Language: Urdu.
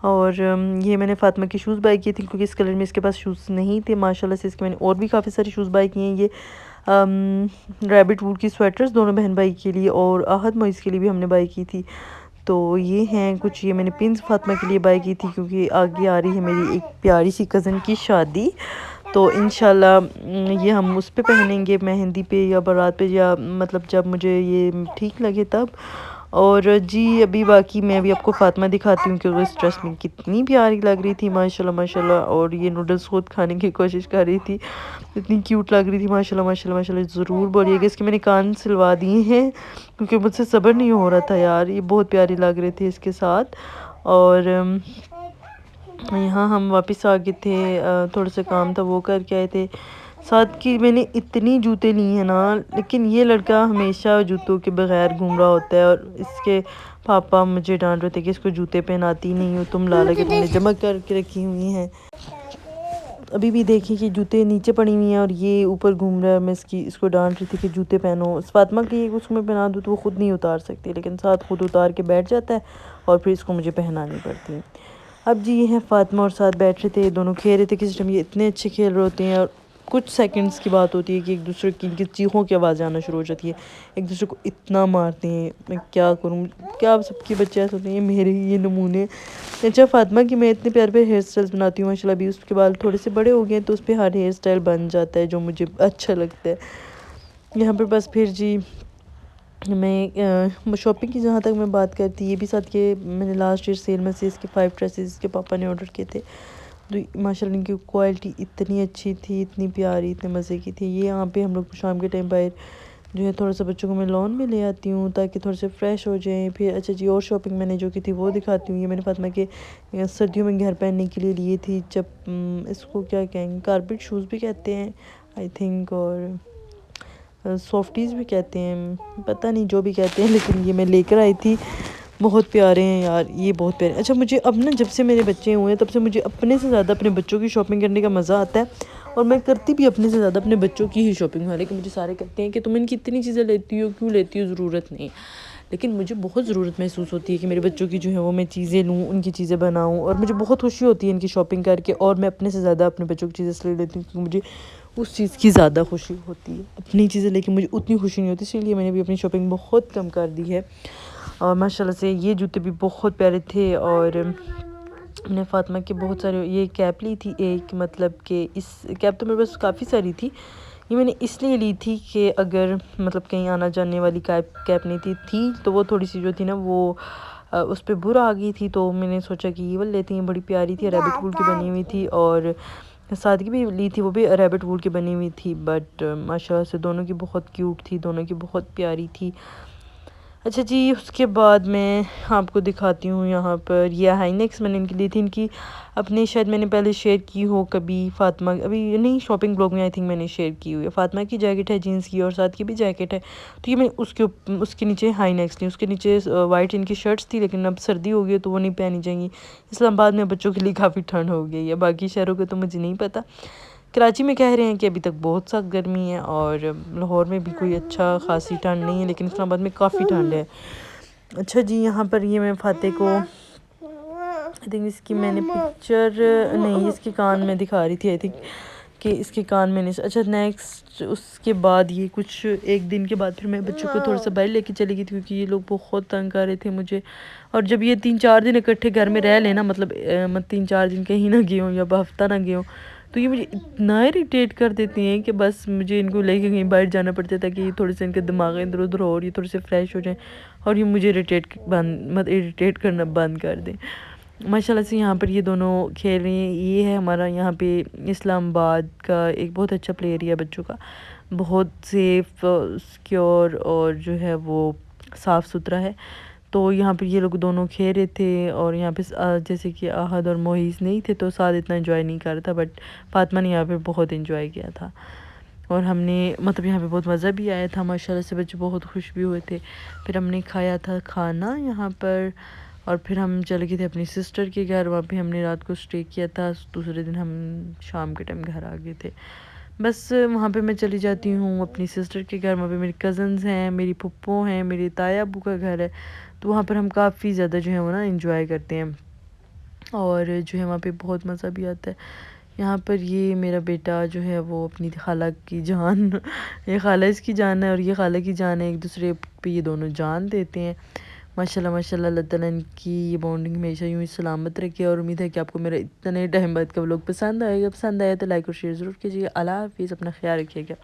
اور یہ میں نے فاطمہ کے شوز بائی کیے تھے کیونکہ اس کلر میں اس کے پاس شوز نہیں تھے. ماشاءاللہ سے اس کے میں نے اور بھی کافی سارے شوز بائی کیے ہیں. یہ ریبٹ ووڈ کی سویٹرز دونوں بہن بھائی کے لیے اور آہد معیز کے لیے بھی ہم نے بائی کی تھی. تو یہ ہیں کچھ. یہ میں نے پنس فاطمہ کے لیے بائی کی تھی کیونکہ آگے آ رہی ہے میری ایک پیاری سی کزن کی شادی. تو انشاءاللہ یہ ہم اس پہ پہنیں گے مہندی پہ یا بارات پہ، یا مطلب جب مجھے یہ ٹھیک لگے تب. اور جی ابھی باقی میں بھی آپ کو فاطمہ دکھاتی ہوں کہ اس ڈریس میں کتنی پیاری لگ رہی تھی ماشاءاللہ ماشاءاللہ. اور یہ نوڈلز خود کھانے کی کوشش کر رہی تھی، اتنی کیوٹ لگ رہی تھی ماشاءاللہ ماشاءاللہ ماشاءاللہ. ضرور بولیے گا. اس کے میں نے کان سلوا دیے ہیں کیونکہ مجھ سے صبر نہیں ہو رہا تھا یار، یہ بہت پیاری لگ رہے تھے اس کے ساتھ. اور یہاں ہم واپس آ گئے تھے، تھوڑا سا کام تھا وہ کر کے آئے تھے. ساتھ کی میں نے اتنی جوتے لی ہیں نا، لیکن یہ لڑکا ہمیشہ جوتوں کے بغیر گھوم رہا ہوتا ہے. اور اس کے پاپا مجھے ڈانٹ رہے تھے کہ اس کو جوتے پہناتی نہیں ہو تم، لالا کے تم نے جمع کر کے رکھی ہوئی ہیں. ابھی بھی دیکھیں کہ جوتے نیچے پڑی ہوئی ہیں اور یہ اوپر گھوم رہا ہے. میں اس کو ڈانٹ رہی تھی کہ جوتے پہنو. فاطمہ کی اس میں پہنا دوں تو وہ خود نہیں اتار سکتی، لیکن ساتھ خود اتار کے بیٹھ جاتا ہے اور پھر اس کو مجھے پہنانی پڑتی ہے. اب جی یہ ہیں فاطمہ اور ساتھ بیٹھ رہے تھے، دونوں کھیل رہے تھے کسی ٹائم. یہ اتنے اچھے کھیل رہے ہوتے ہیں اور کچھ سیکنڈز کی بات ہوتی ہے کہ ایک دوسرے کی ان کی چیخوں کی آواز آنا شروع ہو جاتی ہے. ایک دوسرے کو اتنا مارتے ہیں. میں کیا کروں، کیا سب کے بچے ایسے ہوتے ہیں، میرے ہی یہ نمونے. اچھا فاطمہ کی میں اتنے پیارے پیارے ہیئر اسٹائلز بناتی ہوں ماشاءاللہ. ابھی اس کے بال تھوڑے سے بڑے ہو گئے ہیں تو اس پہ ہر ہیئر اسٹائل بن جاتا ہے جو مجھے اچھا لگتا ہے. یہاں پہ بس پھر جی میں شاپنگ کی جہاں تک میں بات کرتی، یہ بھی ساتھ کے میں نے لاسٹ ایئر سیل میں سے اس کے 5 ڈریسز اس کے پاپا نے آرڈر کیے تھے. تو ماشاءاللہ ان کی کوالٹی اتنی اچھی تھی، اتنی پیاری، اتنے مزے کی تھی. یہ یہاں پہ ہم لوگ شام کے ٹائم باہر جو ہے تھوڑا سا بچوں کو میں لون میں لے آتی ہوں تاکہ تھوڑے سے فریش ہو جائیں. پھر اچھا جی اور شاپنگ میں نے جو کی تھی وہ دکھاتی ہوں. یہ میں نے فاطمہ کے سردیوں میں گھر پہننے کے لیے لیے تھی. جب اس کو کیا کہیں گے، کارپیٹ شوز بھی کہتے ہیں آئی تھنک، اور سافٹیز بھی کہتے ہیں، پتہ نہیں جو بھی کہتے ہیں، لیکن یہ میں لے کر آئی تھی. بہت پیارے ہیں یار، یہ بہت پیارے. اچھا مجھے اب نا جب سے میرے بچے ہوئے ہیں تب سے مجھے اپنے سے زیادہ اپنے بچوں کی شاپنگ کرنے کا مزہ آتا ہے. اور میں کرتی بھی اپنے سے زیادہ اپنے بچوں کی ہی شاپنگ. حالانکہ مجھے سارے کہتے ہیں کہ تم ان کی اتنی چیزیں لیتی ہو کیوں لیتی ہو، ضرورت نہیں. لیکن مجھے بہت ضرورت محسوس ہوتی ہے کہ میرے بچوں کی جو ہے وہ میں چیزیں لوں، ان کی چیزیں بناؤں. اور مجھے بہت خوشی ہوتی ہے ان کی شاپنگ کر کے. اور میں اپنے سے زیادہ اپنے بچوں کی چیزیں اس لیے لیتی ہوں کیونکہ مجھے اس چیز کی زیادہ خوشی ہوتی ہے. اپنی چیزیں لے کے مجھے اتنی خوشی نہیں ہوتی، اسی لیے میں نے بھی اپنی شاپنگ بہت کم کر دی ہے. اور ماشاءاللہ سے یہ جوتے بھی بہت پیارے تھے. اور میں نے فاطمہ کے بہت سارے یہ کیپ لی تھی ایک، مطلب کہ اس کیپ تو میرے پاس کافی ساری تھی. یہ میں نے اس لیے لی تھی کہ اگر مطلب کہیں آنا جانے والی کیپ نہیں تھی تو وہ تھوڑی سی جو تھی نا وہ اس پہ برا آ گئی تھی. تو میں نے سوچا کہ یہ والی لیتی ہیں، بڑی پیاری تھی، ریبٹ وول کی بنی ہوئی تھی. اور سادگی بھی لی تھی، وہ بھی ریبٹ وول کی بنی ہوئی تھی. بٹ ماشاءاللہ سے دونوں کی بہت کیوٹ تھی، دونوں کی بہت پیاری تھی. اچھا جی اس کے بعد میں آپ کو دکھاتی ہوں یہاں پر یہ ہائی نیکس میں نے ان کی لی تھی. ان کی اپنی شاید میں نے پہلے شیئر کی ہو کبھی، فاطمہ ابھی نہیں شاپنگ بلاگ میں آئی تھنک میں نے شیئر کی ہوئی ہے. فاطمہ کی جیکٹ ہے جینس کی اور ساتھ کی بھی جیکٹ ہے. تو یہ میں اس کے نیچے ہائی نیکس لی. اس کے نیچے وائٹ ان کی شرٹس تھی، لیکن اب سردی ہو گئی ہے تو وہ نہیں پہنی جائیں گی. اسلام آباد میں بچوں کے لیے کافی ٹھنڈ ہو گئی ہے، باقی شہروں کے تو مجھے نہیں پتہ. کراچی میں کہہ رہے ہیں کہ ابھی تک بہت سخت گرمی ہے، اور لاہور میں بھی کوئی اچھا خاصی ٹھنڈ نہیں ہے، لیکن اسلام آباد میں کافی ٹھنڈ ہے. اچھا جی یہاں پر یہ میں فاتح کو آئی تھنک اس کی میں نے پکچر نہیں، اس کے کان میں دکھا رہی تھی آئی تھنک کہ اس کے کان میں نہیں. اچھا نیکسٹ اس کے بعد یہ کچھ ایک دن کے بعد پھر میں بچوں کو تھوڑا سا باہر لے کے چلی گئی تھی کیونکہ یہ لوگ بہت تنگ کر رہے تھے مجھے. اور جب یہ 3-4 دن اکٹھے گھر میں رہ لینا، مطلب 3-4 دن کہیں نہ گئے ہوں یا ہفتہ نہ گئے ہوں، تو یہ مجھے اتنا اریٹیٹ کر دیتی ہیں کہ بس مجھے ان کو لے کے کہیں باہر جانا پڑتا ہے تاکہ یہ تھوڑے سے ان کے دماغ ادھر ادھر ہو اور یہ تھوڑے سے فریش ہو جائیں اور یہ مجھے اریٹیٹ کرنا بند کر دیں. ماشاءاللہ سے یہاں پر یہ دونوں کھیل رہے ہیں. یہ ہے ہمارا یہاں پہ اسلام آباد کا ایک بہت اچھا پلے ایریا بچوں کا، بہت سیف، سیکیور اور جو ہے وہ صاف ستھرا ہے. تو یہاں پہ یہ لوگ دونوں کھیل رہے تھے. اور یہاں پہ جیسے کہ آہد اور معیز نہیں تھے تو ساتھ اتنا انجوائے نہیں کر رہا تھا، بٹ فاطمہ نے یہاں پہ بہت انجوائے کیا تھا. اور ہم نے مطلب یہاں پہ بہت مزہ بھی آیا تھا ماشاءاللہ سے، بچے بہت خوش بھی ہوئے تھے. پھر ہم نے کھایا تھا کھانا یہاں پر، اور پھر ہم چلے گئے تھے اپنی سسٹر کے گھر. وہاں پہ ہم نے رات کو اسٹے کیا تھا، دوسرے دن ہم شام کے ٹائم گھر آ گئے تھے. بس وہاں پہ میں چلی جاتی ہوں اپنی سسٹر کے گھر. وہاں پہ میری کزنز ہیں، میری پھپھو ہیں، میری تایا ابو کا گھر ہے. تو وہاں پر ہم کافی زیادہ جو ہے وہ نا انجوائے کرتے ہیں. اور جو ہے وہاں پہ بہت مزہ بھی آتا ہے۔ یہاں پر یہ میرا بیٹا جو ہے وہ اپنی خالہ کی جان یہ خالہ اس کی جان ہے اور یہ خالہ کی جان ہے، ایک دوسرے پہ یہ دونوں جان دیتے ہیں ماشاءاللہ ماشاءاللہ۔ اللہ تعالیٰ ان کی یہ بانڈنگ ہمیشہ یوں ہی سلامت رکھے، اور امید ہے کہ آپ کو میرا اتنے ٹائم بعد کا ولاگ پسند آئے گا۔ پسند آیا تو لائک اور شیئر ضرور کیجیے گا۔ اللہ حافظ، اپنا خیال رکھیے گا۔